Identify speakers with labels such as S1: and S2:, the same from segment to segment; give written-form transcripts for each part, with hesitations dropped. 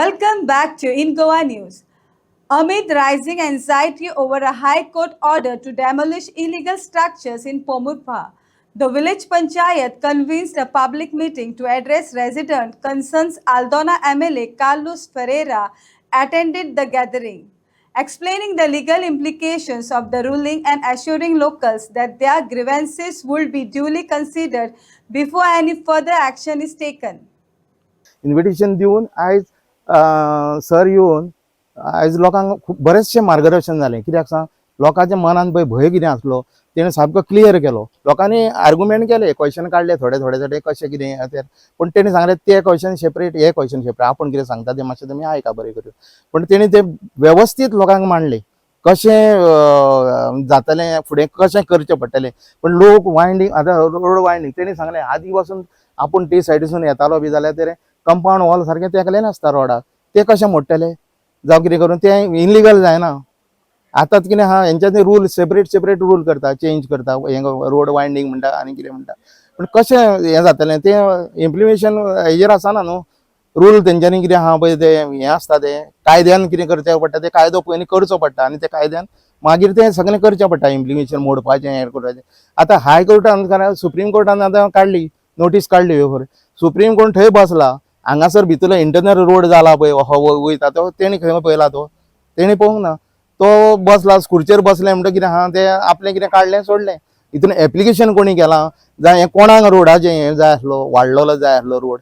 S1: Welcome back to In Goa News. Amid rising anxiety over a High Court order to demolish illegal structures in Pomurpha, the village panchayat convened a public meeting to address resident concerns. Aldona MLA Carlos Ferreira attended the gathering, explaining the legal implications of the ruling and assuring locals that their grievances would be duly considered before any further action is taken.
S2: Invitation दिवन आयज sir येवन आयज लोकांक खूब बरेचशें मार्गदर्शन जालें. कित्याक सांग, लोकांच्या मनान भंय कितें आसलो तेणें सामको क्लियर केलो. लोकांनी आर्ग्युमेंट केले, क्वेश्चन काडले थोडे थोडे कशें कितें. पण तेणें सांगलें ते क्वेश्चन सेपरेट, हे क्वेश्चन सेपरेट. आपण कितें सांगता तें मातशें तुमी आयका बरें करून. पण तेणें ते वेवस्थीत लोकांक मांडले, कशें जातलें, फुडें कशें करचें पडटलें. पण लोक वायंडींग, आतां रोड वायंडींग तेणें सांगलें आदी पासून आपूण ती सायडीसून येतालो बी जाल्यार ते कंपाऊंड वॉल सारकें तेंकलें नासता रोडाक, ते कशें मोडटले जावं कितें करून. तें इनलिगल जायना. आतां कितें आहा, हेंच्यांनी रूल सेपरेट रूल करता, चेंज करता, हें रोड वायंडींग म्हणटा आनी कितें म्हणटा. पण कशें हें जातलें तें इम्प्लिमेशन हेजेर आसना न्हू. रूल तेंच्यांनी कितें आहा पळय ते हें आसता, ते कायद्यान कितें करचें पडटा, ते कायदो पयलीं करचो पडटा आनी ते कायद्यान मागीर तें सगळें करचें पडटा, इम्प्लिमेशन मोडपाचें हें करपाचें. आतां हाय कोर्टान सुप्रीम कोर्टान आतां काडली नोटीस काडली ह्यो. सुप्रीम कोर्ट थंय बसला, हांगासर भितरलो इंटरनल रोड जाला पळय हो वयता तो, तेणी खंय पळयला, तो तेणी पळोवंक ना. तो बसला खुर्चेर बसले म्हणटा कितें आहा तें आपलें कितें काडलें सोडलें. हितून एप्लिकेशन कोणी केलां, जावं हें कोणाक रोडाचें हें जाय आसलो, वाडलोलो जाय आसलो रोड.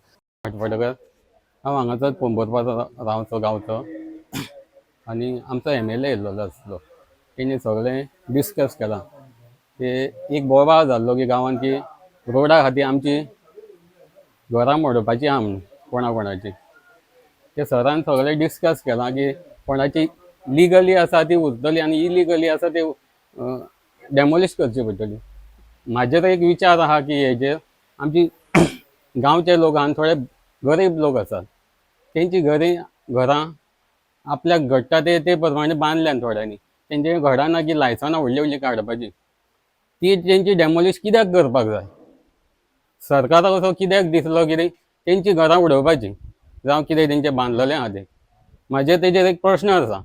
S3: हांव हांगाचोच पोंबोरपाचो रावचो गांवचो आनी आमचो MLA येयल्लो आसलो. तेणी सगळें डिस्कस केलां की एक बोवाळ जाल्लो की गांवांत की रोडा खातीर आमची घरां मोडपाची आहा म्हणून कोणाची. ते सरान सगळें डिस्कस केलां की कोणाची लिगली आसा ती उरतली आनी इलिगली आसा ती डेमोलिश करची पडटली. म्हाजेर एक विचार आहा की हेजेर आमची गांवचे लोक आनी थोडे गरीब लोक आसात, तेंची घरां आपल्याक घडटा ते प्रमाणे बांदल्यान थोड्यांनी. तेंचे घरां ना की लायसनां व्हडलीं काडपाची, ती तेंची डेमोलिश कित्याक करपाक जाय? सरकाराक असो कित्याक दिसलो की तेंची घरां उडोवपाची जावं कितें तेंचें बांदलेलें आहा तें? म्हाजेर तेजेर एक प्रश्न आसा.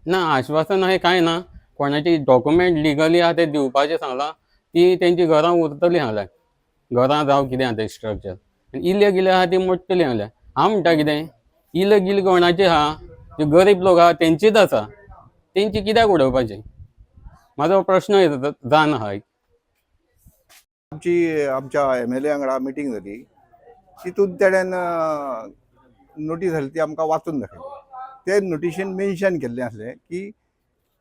S3: ना, आश्वासन अशें कांय ना. कोणाची डॉक्युमेंट लिगली आहा ते दिवपाचें सांगलां, ती तेंची घरां उरतलीं सांगल्यां. घरां जावं कितें आहा तें स्ट्रक्चर. इलिगल आहा ती मोडटलीं सांगल्यां. हांव म्हणटा कितें, इलिगल कोणाची आहा, जे गरीब लोक आहा तेंचीच आसा, तेंची कित्याक उडोवपाची? म्हाजो प्रश्न जावन आहा.
S4: आमच्या MLA वांगडा मिटींग जाली. तितून तेणेन नोटीस जाली ती आमकां वाचून दाखयली. ते नोटिशेन मेन्शन केल्लें आसलें की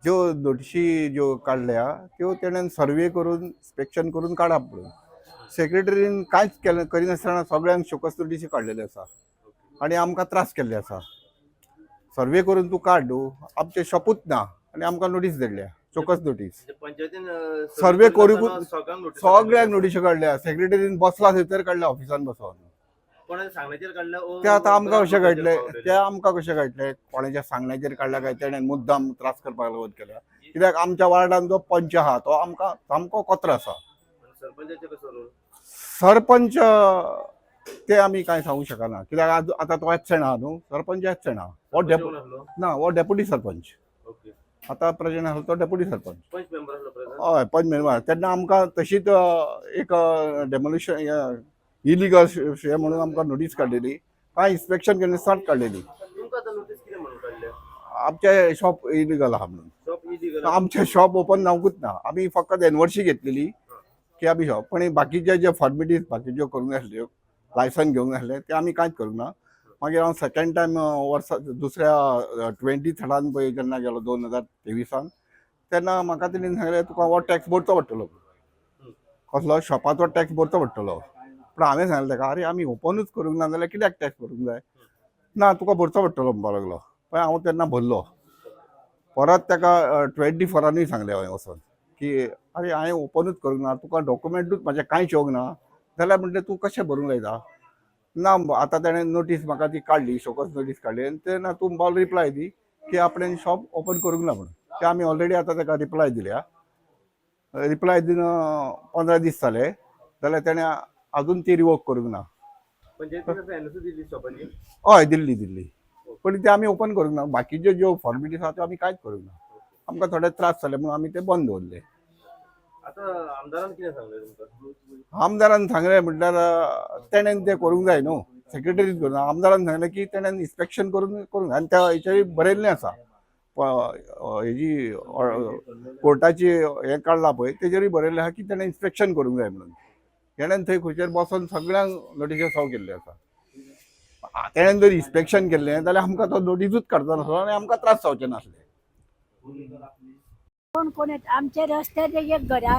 S4: ज्यो नोटिशी ज्यो काडल्या त्यो तेणेन सर्वे करून इन्स्पेक्शन करून काडप म्हणून. सेक्रेटरीन कांयच केलें करिनासतना सगळ्यांक शोकस नोटिशी काडलेल्यो आसा आनी आमकां त्रास केल्ले आसा. सर्वे करून तूं काड न्हू, आमचें शॉपूच ना आनी आमकां नोटीस धाडल्या, शोकस नोटीस. सर्वे करून सगळ्यांक नोटिश्यो काडल्या. सेक्रेटरीन बसला थंयसर काडल्या ऑफिसान बसोन. ते आतां आमकां कशें कळटलें, कोणाच्या सांगण्याचेर काडल्या काय तेणेन मुद्दाम त्रास करपाक लागून केल्या. कित्याक आमच्या वार्डान जो पंच आहा तो आमकां सामको कचरो आसा. सरपंच ते आमी कांय सांगूंक शकना, कित्याक आतां तो एबसेंट आहा न्हू, सरपंच एबसेंट आहा. हो डेप्युटी सरपंच. आतां प्रेजेंट आसा तो डेप्युटी सरपंच. हय, पंच मेंबर. तेन्ना आमकां तशीच एक डेमोलिशन इलिगल शें म्हणून आमकां नोटीस काडलेली. कांय इन्स्पेक्शन केलें, स्टार्ट काडलेली. आमचे शॉप इलिगल आहा म्हणून. आमचें शॉप ओपन जावंकूच ना. आमी फकत एनओसी घेतलेली की आमी शॉप, पण बाकीचे जे फॉर्मेलिटीज बाकीच्यो करूंक जाय आसल्यो, लायसन घेवंक जाय आसलें, ते आमी कांयच करूंक ना. मागीर हांव सेकंड टायम वर्सा दुसऱ्या 23rd पळय जेन्ना गेलो 2023 तेन्ना म्हाका तेणीन सांगलें तुका हो टॅक्स भरचो पडटलो. कसलो? शॉपाचो टॅक्स भरचो पडटलो. पूण हांवें सांगलें ताका, अरे आमी ओपनूच करूंक ना जाल्यार कित्याक टॅक्स भरूंक जाय? ना, तुका भरचो पडटलो म्हणपाक लागलो. पण हांव तेन्ना भरलो. परत ताका 24 सांगलें हांवें वचोन की अरे हांवें ओपनूच करूंक ना, तुका डॉक्युमेंटूच म्हाजें कांयच येवंक ना, जाल्यार म्हणलें तूं कशें भरूंक लायता? ना, आतां तेणें नोटीस म्हाका ती काडली, शोकस नोटीस काडली आनी तेन्ना तूं बाल रिप्लाय दी की आपणें शॉप ओपन करूंक ना म्हणून. ते आमी ऑलरेडी आतां ताका रिप्लाय दिल्या. रिप्लाय दिवन 15 दीस जाले, जाल्यार तेणें अजून ती रिवोक करूंक ना. हय दिल्ली पण ते आमी ओपन करूंक ना. बाकीच्यो ज्यो फॉर्मेलिटीज आहा त्यो आमी कांयच करूंक ना. आमकां थोडे त्रास जाले म्हणून आमी ते बंद दवरले. आमदारान सांगलें म्हटल्यार तेणेन ते करूंक जाय न्हू, सेक्रेटरीन करूं. आमदारान सांगलें की तेणेन इन्स्पेक्शन करूंक आनी त्या हेचेर बरयल्लें आसा. हेजी कोर्टाची हें काडला पळय तेजेरूय बरयल्लें आहा की तेणें इन्स्पेक्शन करूंक जाय म्हणून. तेणेन थंय खंयचेर बसोन सगळ्यांक नोटिसा सर्व केल्ले आसा. तेणेन जर इन्स्पेक्शन केल्लें जाल्यार आमकां तो नोटिसूच काडचो नासलो आनी आमकां त्रास जावचे नासले.
S5: कोण कोण येता आमच्या रस्त्यार एक घरा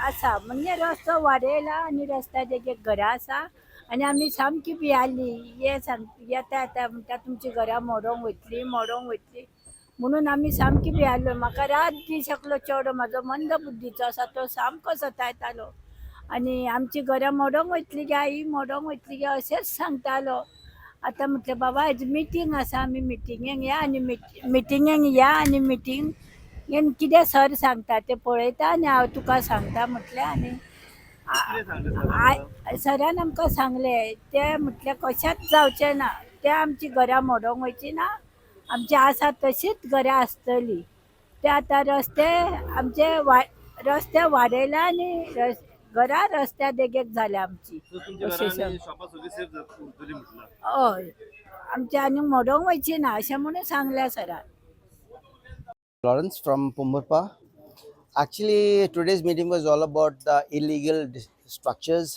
S5: आसा म्हणजे रस्तो वाडयला आनी रस्त्यार एक घरा आसा आनी आमी सामकी भियाल्ली. हे सांग येता येता म्हणटा तुमची घरां मोडोंक वयतली म्हणून आमी सामकी भियाल्ल्यो. म्हाका रात दीस एकलो चेडो म्हाजो मंद बुद्धीचो आसा तो सामको सतायतालो आनी आमची घरां मोडोंक वयतली गे आई मोडोंक वयतली गे अशेंच सांगतालो. आतां म्हटलें बाबा हेज मिटींग आसा आमी मिटिंगेक या आनी मिटींग कितें सर सांगता ते पळयता आनी हांव तुका सांगता म्हटलें. आनी सरान आमकां सांगलें ते म्हटलें कशेंच जावचें ना. ते आमची घरां मोडोंक वयची ना, आमची आसा तशीच घरां आसतली. ते आतां रस्ते वाडयला आनी घरां रस्त्या देगेक जाल्या आमची. हय आमची आनी मोडोंक वयची ना अशें म्हणून सांगलें सरान.
S6: Lawrence from Pumurpa. Actually, today's meeting was all about the illegal structures,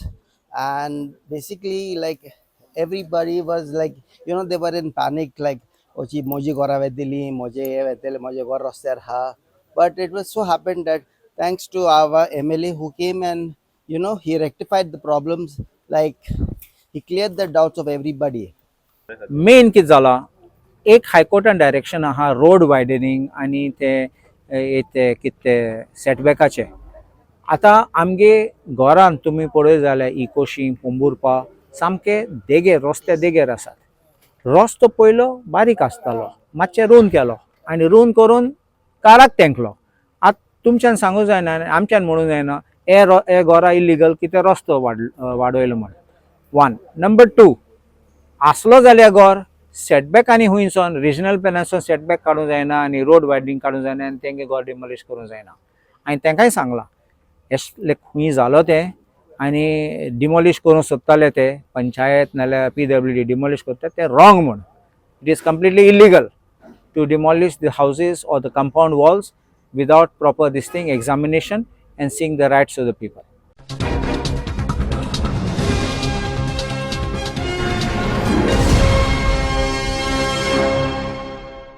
S6: and basically, like everybody was like, they were in panic, like, "Ochi, moji gora vedili, moje vedele, moje gor roster ha." But it was so happened that thanks to our MLA who came and he rectified the problems, like he cleared the doubts of everybody.
S7: Main कितें जाला एक हायकोर्टान direction आहा road widening आनी ते कितें सेटबॅकाचे. आतां आमगे घरान तुमी पळय जाल्यार इकोशी पोंबुरपा सामके रस्ते देगेर आसात. रस्तो पयलो बारीक आसतालो, मातशें रूंद केलो आनी रूंद करून काराक तेंकलो. आतां तुमच्यान सांगूंक जायना आनी आमच्यान म्हणूंक जायना हे घरां इल्लीगल कितें रस्तो वाडयलो म्हण. 1 नंबर 2 आसलो जाल्यार घर सेटबॅक आनी हुंयसून रिजनल प्लॅनासून सेटबॅक काडूंक जायना आनी रोड वायडनींग काडूंक जायना आनी तेंगे घर डिमोलिश करूंक जायना. हांवें तेंकांय सांगलां खूंय जालो तें आनी डिमोलिश करूंक सोदताले ते पंचायत नाल्यार PWD डिमोलिश करता ते रॉंग म्हूण. It is completely illegal to demolish the houses or the compound walls without proper this thing examination and seeing the rights of the people.